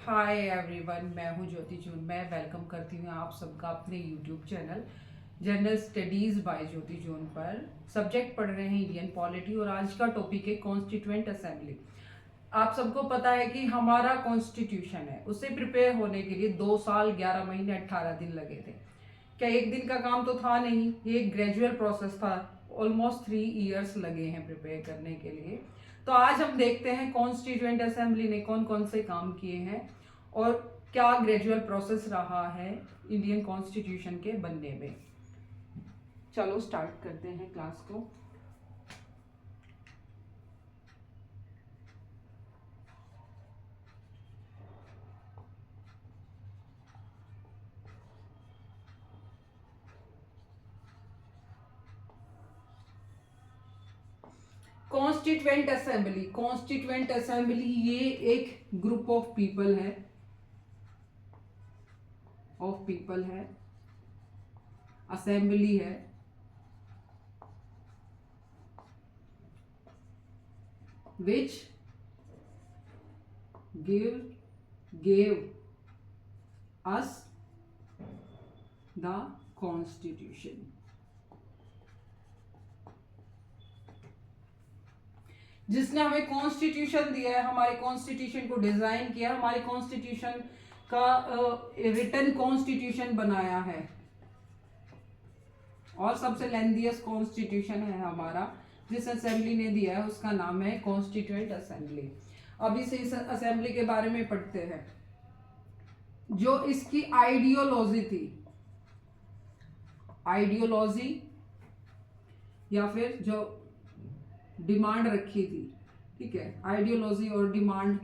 Hi everyone, मैं हूं ज्योति जून। मैं वेलकम करती हूं आप सबका अपने YouTube channel general studies by Jyoti June पर। सब्जेक्ट पढ़ रहे हैं इंडियन पॉलिटी और आज का टॉपिक है कॉन्स्टिट्यूएंट असेंबली। आप सबको पता है कि हमारा कॉन्स्टिट्यूशन है, उसे प्रिपेयर होने के लिए 2 साल 11 महीने 18 दिन लगे थे। क्या एक दिन का काम तो था नहीं, ये एक ग्रेजुअल प्रोसेस था। ऑलमोस्ट 3 इयर्स लगे हैं प्रिपेयर करने के लिए। तो आज हम देखते हैं कॉन्स्टिट्यूएंट असेंबली ने कौन कौन से काम किए हैं और क्या ग्रेजुअल प्रोसेस रहा है इंडियन कॉन्स्टिट्यूशन के बनने में। चलो स्टार्ट करते हैं क्लास को। कॉन्स्टिट्यूएंट असेंबली ये एक ग्रुप ऑफ पीपल है, असेंबली है which gave us the constitution। जिसने हमें कॉन्स्टिट्यूशन दिया है, हमारे कॉन्स्टिट्यूशन को डिजाइन किया, हमारे कॉन्स्टिट्यूशन का रिटन कॉन्स्टिट्यूशन बनाया है और सबसे लेंथीएस्ट कॉन्स्टिट्यूशन है हमारा जिस असेंबली ने दिया है, उसका नाम है कॉन्स्टिट्यूएंट असेंबली। अभी से इस असेंबली के बारे में पढ़ते हैं। जो इसकी आइडियोलॉजी या फिर जो डिमांड रखी थी, ठीक है, आइडियोलॉजी और डिमांड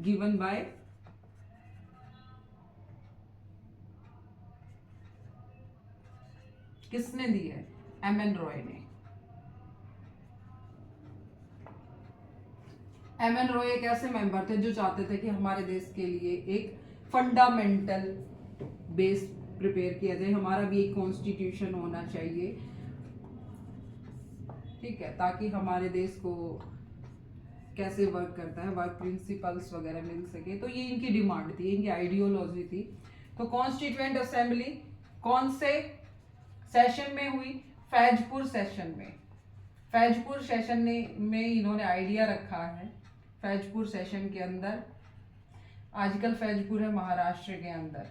गिवन बाय किसने दी है? एम एन रॉय ने। एम एन रॉय एक ऐसे मेंबर थे जो चाहते थे कि हमारे देश के लिए एक फंडामेंटल बेस प्रिपेयर किया जाए, हमारा भी एक कॉन्स्टिट्यूशन होना चाहिए, ठीक है, ताकि हमारे देश को कैसे वर्क करता है, वर्क प्रिंसिपल्स वगैरह मिल सके। तो ये इनकी डिमांड थी, इनकी आइडियोलॉजी थी। तो कॉन्स्टिट्यूएंट असेंबली कौन से सेशन में हुई? फैजपुर सेशन में। फैजपुर सेशन में इन्होंने आइडिया रखा है। फैजपुर सेशन के अंदर, आजकल फैजपुर है महाराष्ट्र के अंदर,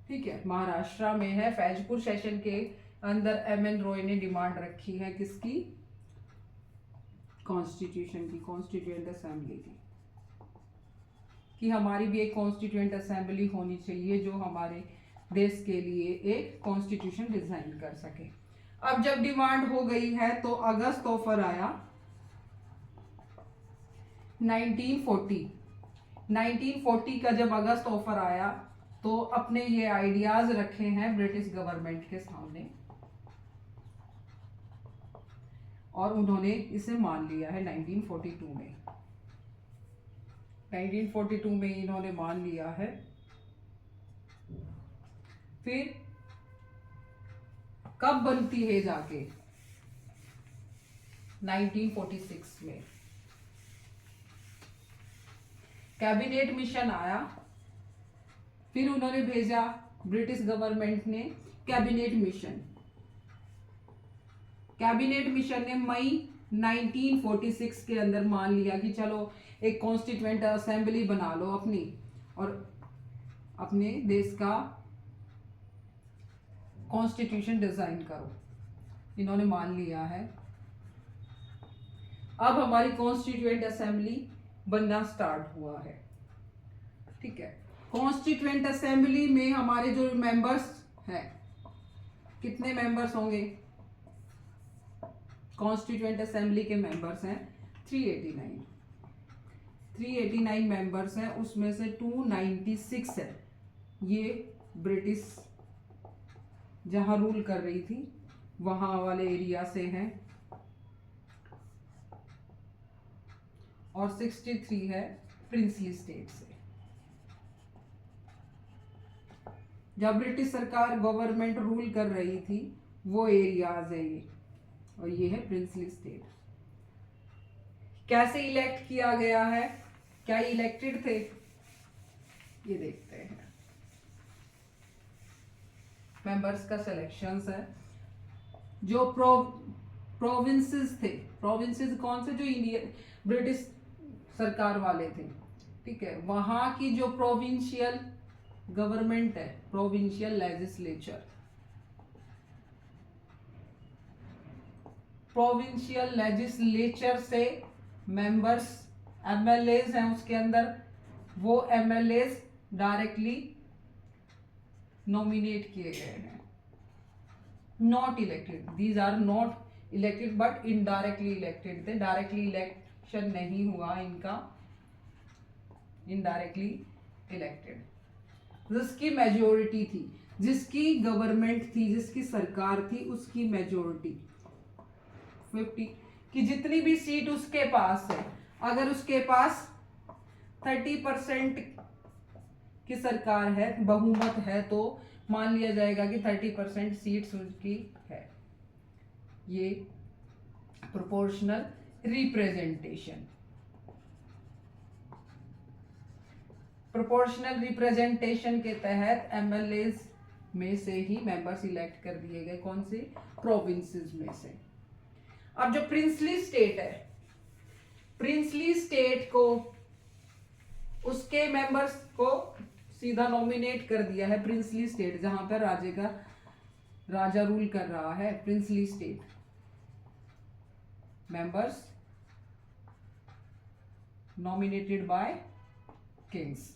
ठीक है, महाराष्ट्र में है। फैजपुर सेशन के अंदर एम एन रॉय ने डिमांड रखी है किसकी? कॉन्स्टिट्यूशन की, कॉन्स्टिट्यूएंट असेंबली की, कि हमारी भी एक कॉन्स्टिट्यूएंट असेंबली होनी चाहिए जो हमारे देश के लिए एक कॉन्स्टिट्यूशन डिजाइन कर सके। अब जब डिमांड हो गई है तो अगस्त ऑफर आया 1940। 1940 का जब अगस्त ऑफर आया तो अपने ये आइडियाज रखे हैं ब्रिटिश गवर्नमेंट के सामने और उन्होंने इसे मान लिया है 1942 में। 1942 में इन्होंने मान लिया है। फिर कब बनती है जाके? 1946 में कैबिनेट मिशन आया। फिर उन्होंने भेजा, ब्रिटिश गवर्नमेंट ने कैबिनेट मिशन। कैबिनेट मिशन ने मई 1946 के अंदर मान लिया कि चलो एक कॉन्स्टिट्यूएंट असेंबली बना लो अपनी और अपने देश का कॉन्स्टिट्यूशन डिजाइन करो। इन्होंने मान लिया है। अब हमारी कॉन्स्टिट्यूएंट असेंबली बनना स्टार्ट हुआ है, ठीक है। कॉन्स्टिट्यूएंट असेंबली में हमारे जो मेंबर्स हैं, कितने मेंबर्स होंगे? कॉन्स्टिट्यूएंट असेंबली के मेंबर्स हैं 389। 389 मेंबर्स हैं, उसमें से 296 है ये ब्रिटिश जहां रूल कर रही थी वहां वाले एरिया से हैं और 63 है प्रिंसली स्टेट से। जब ब्रिटिश सरकार गवर्नमेंट रूल कर रही थी वो एरियाज है ये, और ये है प्रिंसली स्टेट। कैसे इलेक्ट किया गया है, क्या इलेक्टेड थे, ये देखते हैं। मेंबर्स का सिलेक्शंस है। जो प्रोविंसेस थे, प्रोविंसेस कौन से, जो इंडियन ब्रिटिश सरकार वाले थे, ठीक है, वहां की जो प्रोविंशियल गवर्नमेंट है, प्रोविंशियल लेजिस्लेचर, प्रोविंशियल लेजिस्लेचर से मेंबर्स एमएलएज हैं उसके अंदर, वो एमएलएज डायरेक्टली नॉमिनेट किए गए हैं, not elected, these are not elected but indirectly elected थे, डायरेक्टली इलेक्शन नहीं हुआ इनका, इनडायरेक्टली इलेक्टेड। जिसकी मेजोरिटी थी, जिसकी गवर्नमेंट थी, जिसकी सरकार थी, उसकी मेजोरिटी 50 कि जितनी भी सीट उसके पास है, अगर उसके पास 30% की सरकार है, बहुमत है, तो मान लिया जाएगा कि 30% सीट्स उसकी है। ये प्रोपोर्शनल रिप्रेजेंटेशन, प्रोपोर्शनल रिप्रेजेंटेशन के तहत एमएलएज में से ही मेंबर्स इलेक्ट कर दिए गए, कौन से, प्रोविंसेस में से। अब जो प्रिंसली स्टेट है, प्रिंसली स्टेट को उसके मेंबर्स को सीधा नॉमिनेट कर दिया है, प्रिंसली स्टेट जहां पर राजा रूल कर रहा है, princely state members nominated by Kings.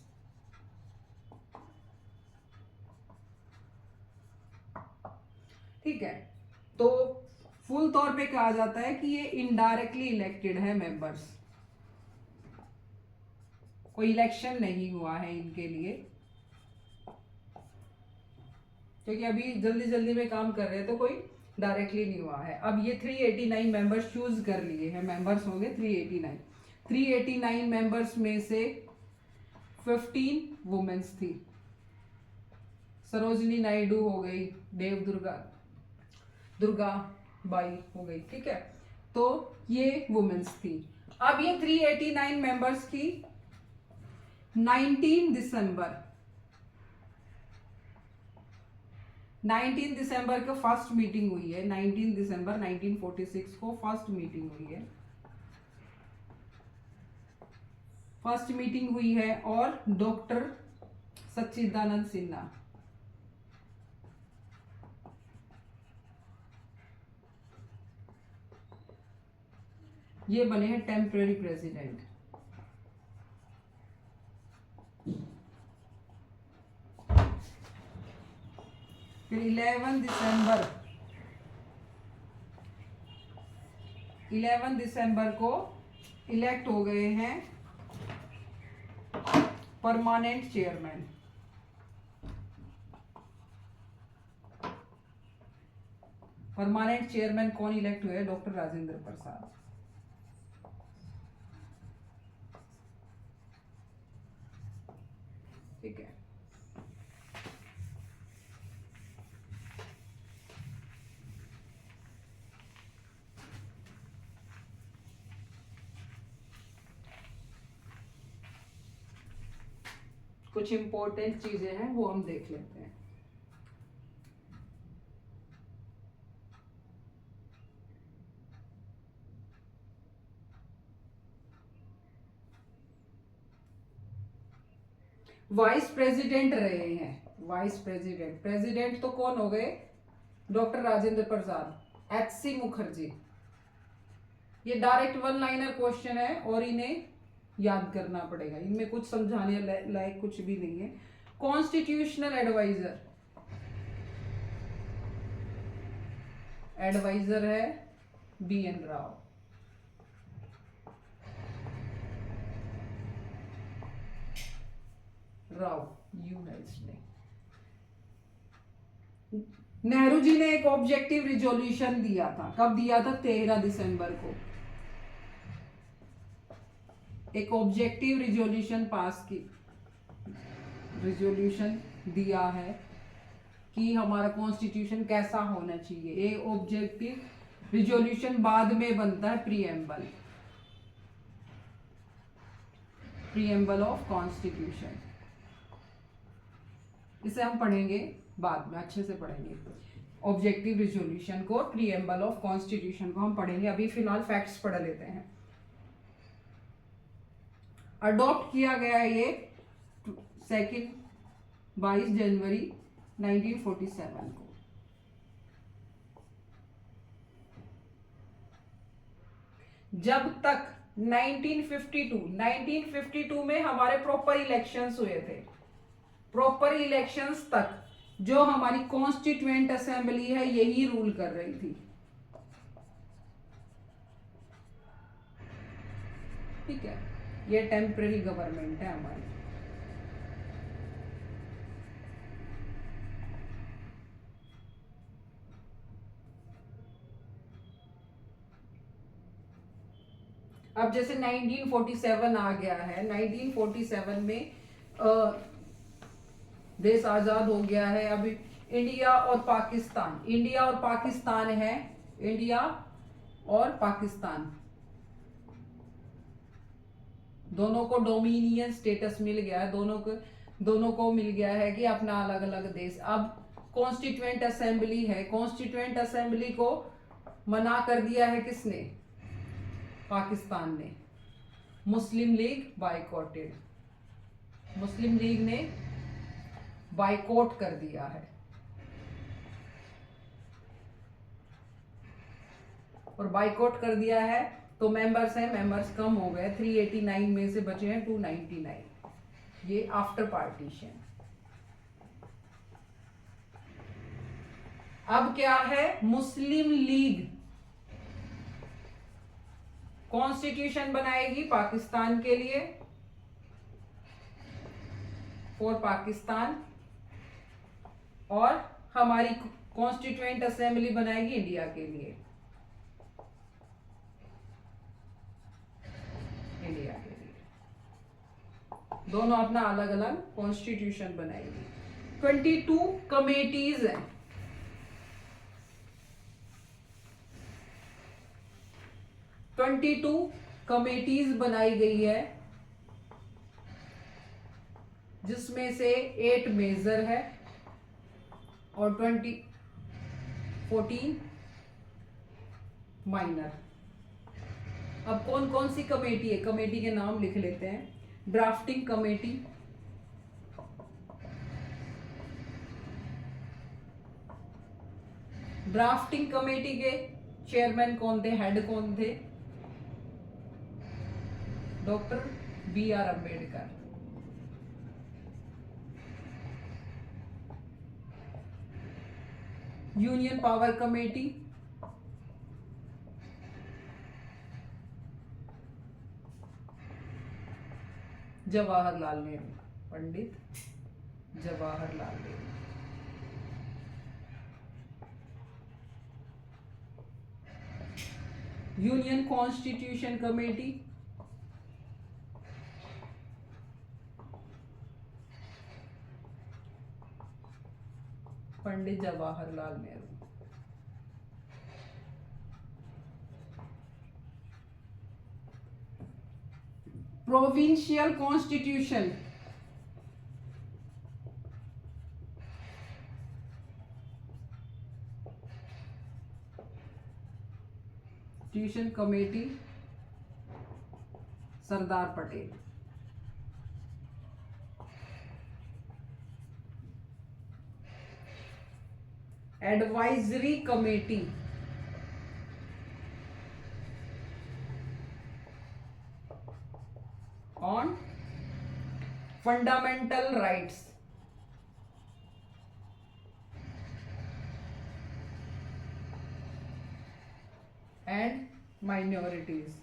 ठीक है, तो फुल तौर पे कहा जाता है कि ये इनडायरेक्टली इलेक्टेड है मेंबर्स, कोई इलेक्शन नहीं हुआ है इनके लिए, क्योंकि अभी जल्दी जल्दी में काम कर रहे हैं, तो कोई डायरेक्टली नहीं हुआ है। अब ये 389 मेंबर्स चूज कर लिए हैं, मेंबर्स होंगे 389 मेंबर्स में से 15 वुमेन्स थी, सरोजिनी नायडू हो गई, दुर्गा बाई हो गई, ठीक है, तो ये वुमेन्स थी। अब ये 389 मेंबर्स की 19 दिसंबर को फर्स्ट मीटिंग हुई है, 19 दिसंबर 1946 को फर्स्ट मीटिंग हुई है, फर्स्ट मीटिंग हुई है, और डॉक्टर सच्चिदानंद सिन्हा ये बने हैं टेम्पररी प्रेसिडेंट। फिर 11 दिसंबर को इलेक्ट हो गए हैं परमानेंट चेयरमैन। परमानेंट चेयरमैन कौन इलेक्ट हुए, डॉक्टर राजेंद्र प्रसाद। ठीक है, कुछ इंपॉर्टेंट चीजें हैं वो हम देख लेते हैं। वाइस प्रेसिडेंट रहे हैं, वाइस प्रेसिडेंट, प्रेसिडेंट तो कौन हो गए, डॉक्टर राजेंद्र प्रसाद, HC मुखर्जी। ये डायरेक्ट वन लाइनर क्वेश्चन है और इन्हें याद करना पड़ेगा, इनमें कुछ समझाने लायक कुछ भी नहीं है। कॉन्स्टिट्यूशनल एडवाइजर, एडवाइजर है BN राव। यू है इसमें। नेहरू जी ने एक ऑब्जेक्टिव रिजोल्यूशन दिया था, कब दिया था, 13 दिसंबर को एक ऑब्जेक्टिव रिजोल्यूशन पास की, रिजोल्यूशन दिया है कि हमारा कॉन्स्टिट्यूशन कैसा होना चाहिए। ये ऑब्जेक्टिव रिजोल्यूशन बाद में बनता है प्रीएम्बल, प्रीएम्बल ऑफ कॉन्स्टिट्यूशन, इसे हम पढ़ेंगे बाद में, अच्छे से पढ़ेंगे। ऑब्जेक्टिव रिजोल्यूशन को, प्रीएम्बल ऑफ कॉन्स्टिट्यूशन को हम पढ़ेंगे, अभी फिलहाल फैक्ट्स पढ़ लेते हैं। अडॉप्ट किया गया है ये 22 जनवरी 1947 को। जब तक 1952 में हमारे प्रॉपर इलेक्शंस हुए थे, प्रॉपर इलेक्शंस तक जो हमारी कॉन्स्टिट्यूएंट असेंबली है यही रूल कर रही थी। ठीक है, ये टेम्पररी गवर्नमेंट है हमारी। अब जैसे 1947 आ गया है, 1947 में देश आजाद हो गया है। अब इंडिया और पाकिस्तान, इंडिया और पाकिस्तान है, इंडिया और पाकिस्तान दोनों को डोमिनियन स्टेटस मिल गया है, दोनों को मिल गया है कि अपना अलग अलग देश। अब कॉन्स्टिट्यूएंट असेंबली है, कॉन्स्टिट्यूएंट असेंबली को मना कर दिया है किसने? पाकिस्तान ने। मुस्लिम लीग बाइकॉटेड, मुस्लिम लीग ने बाइकॉट कर दिया है, और बाइकॉट कर दिया है तो मेंबर्स हैं, मेंबर्स कम हो गए, 389 में से बचे हैं 299, ये आफ्टर पार्टीशन। अब क्या है? मुस्लिम लीग कॉन्स्टिट्यूशन बनाएगी पाकिस्तान के लिए, फॉर पाकिस्तान, और हमारी कॉन्स्टिट्यूएंट असेंबली बनाएगी इंडिया के लिए, इंडिया के लिए। दोनों अपना अलग अलग कॉन्स्टिट्यूशन बनाएगी। 22 कमेटीज हैं, कमेटीज बनाई गई है, जिसमें से 8 मेजर है और 14 माइनर। अब कौन कौन सी कमेटी है, कमेटी के नाम लिख लेते हैं। ड्राफ्टिंग कमेटी, ड्राफ्टिंग कमेटी के चेयरमैन कौन थे, हेड कौन थे? Doctor BR Ambedkar. Union power committee, Jawaharlal Nehru, Pandit Jawaharlal Nehru. Union constitution committee, Pandit Jawaharlal Nehru. Provincial constitution, tuition committee Sardar Patel. Advisory committee, on fundamental rights, and minorities,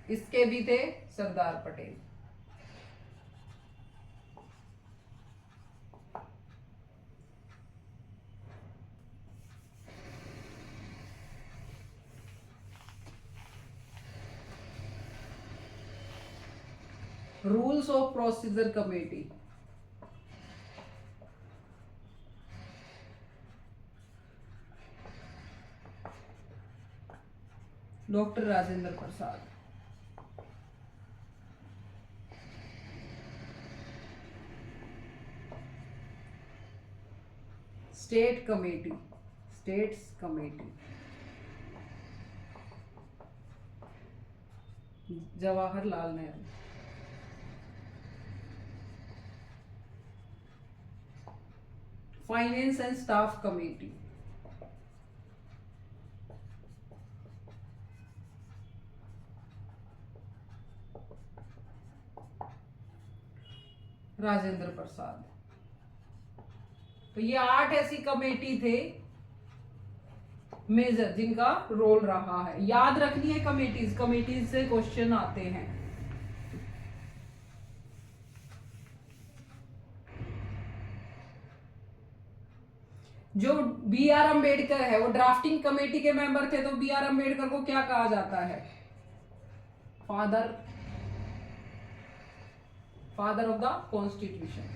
इसके भी थे Sardar Patel. Rules of procedure committee, doctor Rajendra Prasad. State committee, states committee, Jawaharlal Nehru. Finance and staff committee, Rajendra Prasad. तो ये 8 ऐसी committee थे major जिनका role रहा है। याद रखनी है कमेटीज, कमेटीज से क्वेश्चन आते हैं। जो बी आर अम्बेडकर है वो ड्राफ्टिंग कमेटी के मेंबर थे, तो बी आर अम्बेडकर को क्या कहा जाता है? Father of the constitution.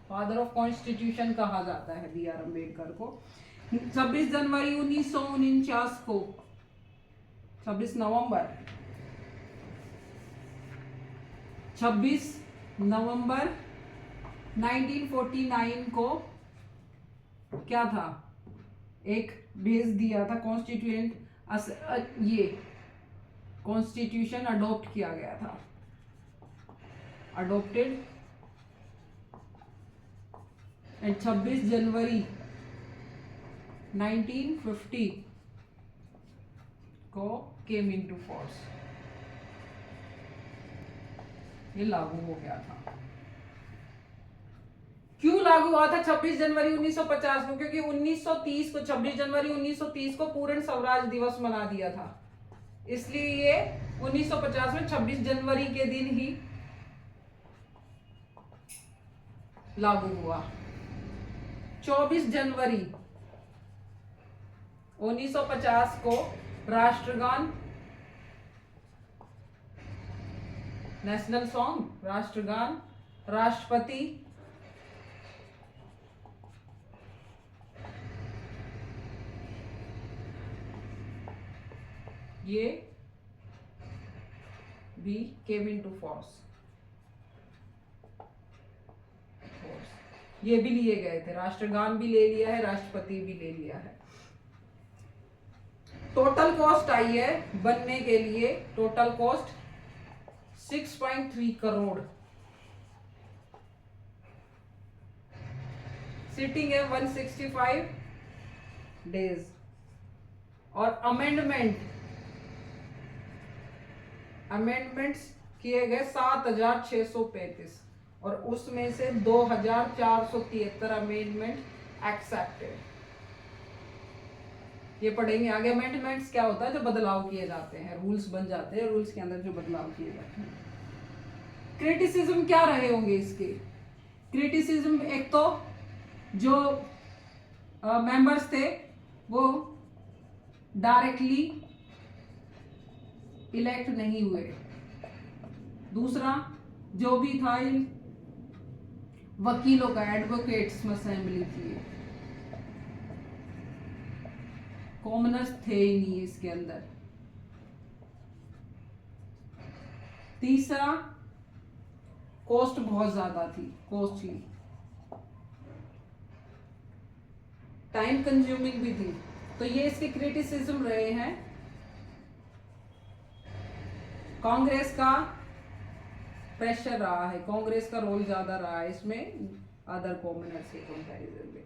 Father of constitution कहा जाता है बी आर अम्बेडकर को। 26 जनवरी 1949 को, 26 नवंबर 1949 को क्या था? एक भेज दिया था कॉन्स्टिट्यूएंट, ये कॉन्स्टिट्यूशन अडॉप्ट किया गया था, अडॉप्टेड। एंड 26 जनवरी 1950 को केम इनटू फोर्स, ये लागू हो गया था। क्यों लागू हुआ था 26 जनवरी 1950 को? क्योंकि 1930 को, 26 जनवरी 1930 को पूर्ण स्वराज दिवस मना दिया था, इसलिए ये 1950 में 26 जनवरी के दिन ही लागू हुआ। 24 जनवरी 1950 को राष्ट्रगान, नेशनल सॉन्ग, राष्ट्रगान, राष्ट्रपति ये भी केम इनटू फोर्स, ये भी लिए गए थे। राष्ट्रगान भी ले लिया है, राष्ट्रपति भी ले लिया है। टोटल कॉस्ट आई है बनने के लिए, टोटल कॉस्ट 6.3 करोड़। सिटिंग है 165 डेज। और अमेंडमेंट्स किए गए 7635 और उसमें से 2473 अमेंडमेंट एक्सेप्टेड। ये पढ़ेंगे आगे। अमेंडमेंट्स क्या होता है? जो बदलाव किए जाते हैं, रूल्स बन जाते हैं, रूल्स के अंदर जो बदलाव किए जाते हैं। क्रिटिसिज्म क्या रहे होंगे इसके? क्रिटिसिज्म एक तो जो मेंबर्स थे वो डायरेक्टली इलेक्ट नहीं हुए। दूसरा जो भी था वकीलों का, एडवोकेट्स असेंबली थी, कॉमनर्स थे ही नहीं इसके अंदर। तीसरा कॉस्ट बहुत ज्यादा थी, कॉस्टली, टाइम कंज्यूमिंग भी थी। तो ये इसके क्रिटिसिज्म रहे हैं। कांग्रेस का प्रेशर रहा है, कांग्रेस का रोल ज्यादा रहा है इसमें अदर कॉमनर्स के कंपैरिजन में।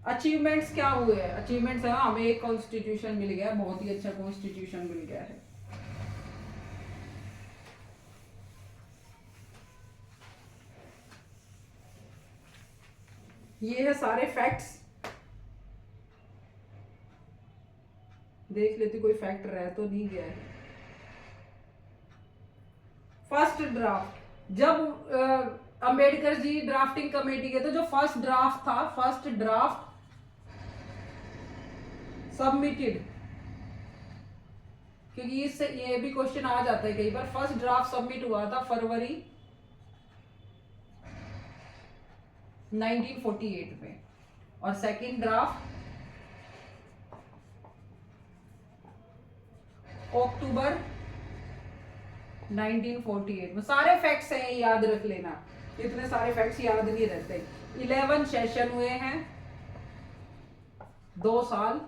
अचीवमेंट्स क्या हुए हैं? अचीवमेंट्स है हमें एक कॉन्स्टिट्यूशन मिल गया, बहुत ही अच्छा कॉन्स्टिट्यूशन मिल गया है। ये है सारे फैक्ट्स, देख लेते कोई फैक्ट रह तो नहीं गया है। फर्स्ट ड्राफ्ट, जब अंबेडकर जी ड्राफ्टिंग कमेटी के, तो जो फर्स्ट ड्राफ्ट था, फर्स्ट ड्राफ्ट सबमिटेड, क्योंकि इससे ये भी क्वेश्चन आ जाता है कई बार। फर्स्ट ड्राफ्ट सबमिट हुआ था फरवरी 1948 में और सेकंड ड्राफ्ट अक्टूबर 1948 में। सारे फैक्ट्स हैं, याद रख लेना, इतने सारे फैक्ट्स याद नहीं रहते। 11 सेशन हुए हैं, 2 साल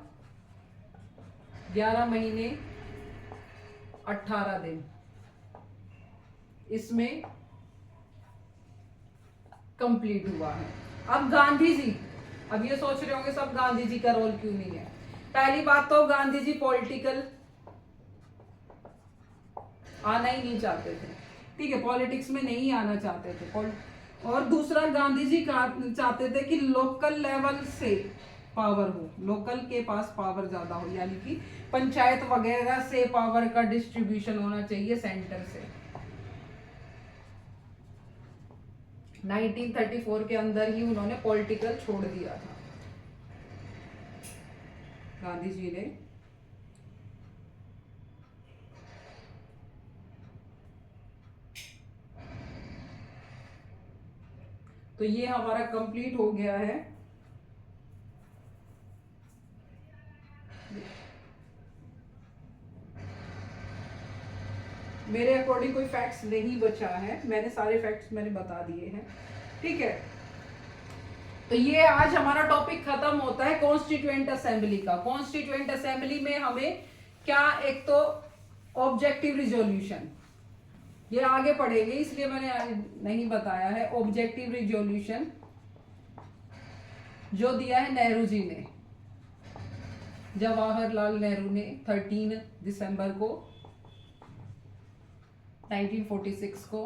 11 महीने 18 दिन इसमें कंप्लीट हुआ है। अब गांधी जी, अब ये सोच रहे होंगे सब गांधी जी का रोल क्यों नहीं है। पहली बात तो गांधी जी पॉलिटिकल आना ही नहीं चाहते थे, ठीक है, पॉलिटिक्स में नहीं आना चाहते थे। और दूसरा, गांधी जी चाहते थे कि लोकल लेवल से पावर हो, लोकल के पास पावर ज्यादा हो, यानी कि पंचायत वगैरह से पावर का डिस्ट्रीब्यूशन होना चाहिए सेंटर से। 1934 के अंदर ही उन्होंने पॉलिटिकल छोड़ दिया था गांधी जी ने। तो ये हमारा कंप्लीट हो गया है। मेरे अकॉर्डिंग कोई फैक्ट्स नहीं बचा है, मैंने सारे फैक्ट्स मैंने बता दिए हैं, ठीक है। तो ये आज हमारा टॉपिक खत्म होता है कॉन्स्टिट्यूएंट असेंबली का। कॉन्स्टिट्यूएंट असेंबली में हमें क्या, एक तो ऑब्जेक्टिव रिजोल्यूशन, ये आगे पढ़ेंगे इसलिए मैंने नहीं बताया है। ऑब्जेक्टिव रिजोल्यूशन जो दिया है नेहरू जी ने, जवाहरलाल नेहरू ने 13 दिसंबर को 1946 को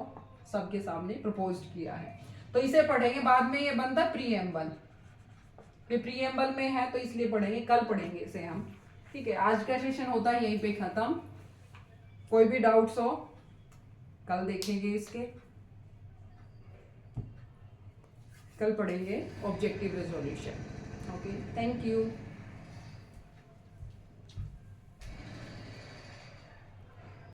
सबके सामने प्रपोज किया है। तो इसे पढ़ेंगे, बाद में ये बनता प्रीएम्बल, ये प्रीएम्बल में है तो इसलिए पढ़ेंगे, कल पढ़ेंगे इसे हम, ठीक है। आज का सेशन होता है यहीं पे खत्म। कोई भी डाउट्स हो कल देखेंगे इसके, कल पढ़ेंगे objective resolution. Okay, thank you.